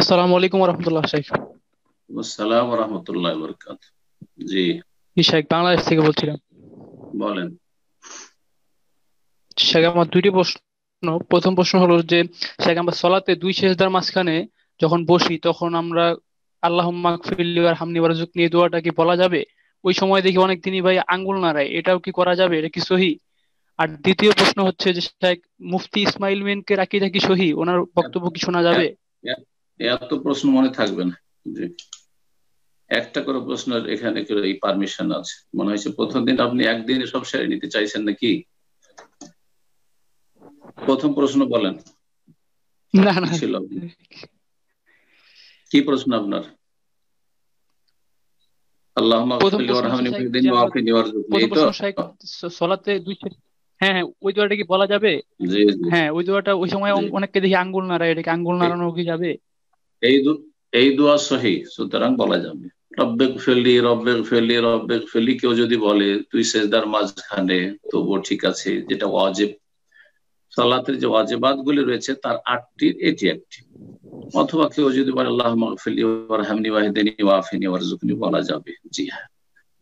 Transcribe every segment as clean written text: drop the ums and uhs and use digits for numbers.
আসসালামু আলাইকুম রহমতুল্লাহ শেখ। আসসালাম রহমতুল্লাহ বরকাত। জি, জি শেখ, বাংলাদেশ থেকে বলছিলাম। বলেন। শেখ, আমার দুইটি প্রশ্ন। প্রথম প্রশ্ন হলো যে, শেখ, আমরা সলাতে দুই সেজদার মাঝখানে যখন বসি তখন আমরা আল্লাহুম্মা গফিরলি ওয়ারহামনি ওয়ারযুকনি এই দোয়াটা কি বলা যাবে? ওই সময় দেখি অনেক দিনই ভাই আঙ্গুল নাড়ায়, এটাও কি করা যাবে? এটা কি সহি? আর দ্বিতীয় প্রশ্ন হচ্ছে যে শেখ, মুফতি ইসমাইল মিনকের আকীদা কি সহি? ওনার বক্তব্য কি শোনা যাবে? এ- এ- এত প্রশ্ন মনে থাকবে না। জি, একটা করে প্রশ্ন এখানে করে এই পারমিশন আছে মনে হয়েছে। প্রথম দিন আপনি একদিনে সব সেরে নিতে চাইছেন নাকি? প্রথম প্রশ্ন বলেন, না কি না। ছিল? কি প্রশ্ন আপনার? আল্লাহুম্মা প্রথম গফিরলি প্রশ্ন হচ্ছে ওয়ারহামনি শেখ যে ওয়াহদিনি আমরা ওয়াআফিনি ওয়ারযুকনি, প্রথম এই তো। প্রশ্ন শেখ, সলাতে হ্যাঁ হ্যাঁ, ওই দোয়াটা কি বলা যাবে? জি জি হ্যাঁ, ওই দোয়াটা ওই সময় জি। অনেককে দেখি আঙ্গুল নাড়ায়, এটা কি আঙ্গুল এই নাড়ানো কি যাবে? এই দু- এই দোয়া সহি, সুতরাং বলা যাবে। রব্বিক ফিরলি রব্বিক ফিরলি রব্বিক ফিরলি কেউ যদি বলে তুই সেজদার মাঝখানে, তবুও ঠিক আছে। যেটা ওয়াজিব, সালাতের যে ওয়াজিবাত গুলি রয়েছে তার 8টির এটি একটি। অথবা কেউ যদি বলে আল্লাহুম্মা গফিরলি ওয়ারহামনি ওয়াহদিনি ওয়াআফিনি ওয়ারযুকনি, বলা যাবে। জি হ্যাঁ,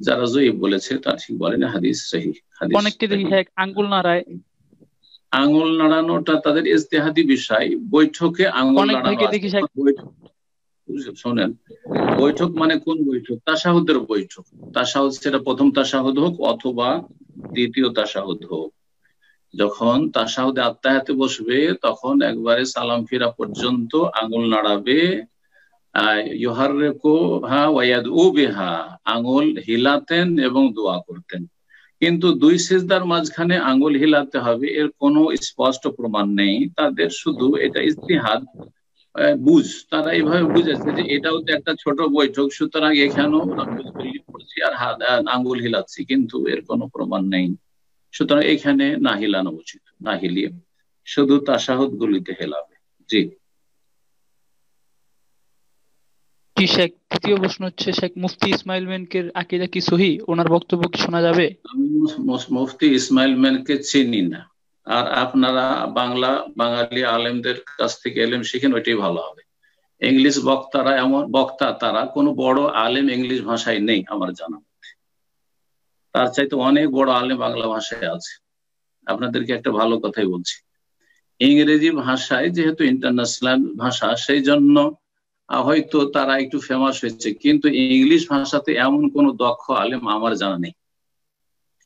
যারা জয়ীফ বলেছে তারা ঠিক বলেন, হাদিস সহিহ, হাদিস অনেককে দেখি সহিহ। শেখ আঙ্গুল নাড়ায়। আঙুল নাড়ানোটা তাদের ইজতিহাদি বিষয়। বৈঠকে আঙুল অনেক নাড়ানো ভাইকে আছে। দেখি শেখ। শোনেন, বৈঠক মানে কোন বৈঠক? তাশাহুদের বৈঠক। তাশাহুদ, সেটা প্রথম তাশাহুদ হোক অথবা দ্বিতীয় তাশাহুদ হোক। যখন তাশাহুদে আত্তাহিয়াতে বসবে তখন একবারে সালাম ফিরা পর্যন্ত আঙুল নাড়াবে। ইউহাররিকুহা ওয়া ইয়াদউ বিহা, আঙুল হিলাতেন এবং দোয়া করতেন। কিন্তু দুই সিজদার মাঝখানে আঙুল হিলাতে হবে এর কোনো স্পষ্ট প্রমাণ নেই তাদের, শুধু এটা ইজতিহাদ। বুঝ, তারা এইভাবে বুঝেছে যে এটাও তো একটা ছোট বৈঠক, সুতরাং এখানেও রব্বিল ফিরলি পড়ছি আর আঙ্গুল হিলাচ্ছি, কিন্তু এর কোনো প্রমাণ নেই। সুতরাং এখানে না হিলানো উচিত, না হিলিয়ে শুধু তাশাহুদ গুলিতে হেলাবে। জি। কি শেখ, তৃতীয় প্রশ্ন হচ্ছে শেখ, মুফতি ইসমাইল মিনকের আকীদা কি সহি? ওনার বক্তব্য কি শোনা যাবে? আমি মুফতি ইসমাইল ম্যানকে চিনি না। আর আপনারা বাঙালি আলেমদের কাছ থেকে এলেম শিখেন, ওইটাই ভালো হবে। ইংলিশ বক্তারা, এমন বক্তা তারা, কোনো বড় আলেম ইংলিশ ভাষায় নেই আমার জানা। তার চাইতে অনেক বড় আলেম বাংলা ভাষায় আছে। আপনাদেরকে একটা ভালো কথাই বলছি, ইংরেজি ভাষায় যেহেতু ইন্টারন্যাশনাল ভাষা, সেই জন্য হয়তো তারা একটু ফেমাস হয়েছে, কিন্তু ইংলিশ ভাষাতে এমন কোন দক্ষ আলেম আমার জানা নেই।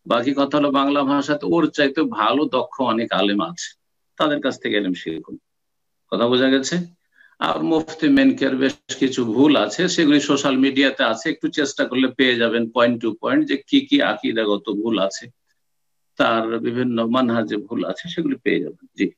বাকি কথা হলো বাংলা ভাষাতে ওর চাইতে ভালো দক্ষ অনেক আলেম আছে, তাদের কাছ থেকে এলেম শিখুন। কথা বোঝা গেছে? আর মুফতি মেনকের বেশ কিছু ভুল আছে, সেগুলি সোশ্যাল মিডিয়াতে আছে, একটু চেষ্টা করলে পেয়ে যাবেন পয়েন্ট টু পয়েন্ট যে কি কি আকীদাগত ভুল আছে, তার বিভিন্ন মানহাজে ভুল আছে, সেগুলি পেয়ে যাবেন। জি।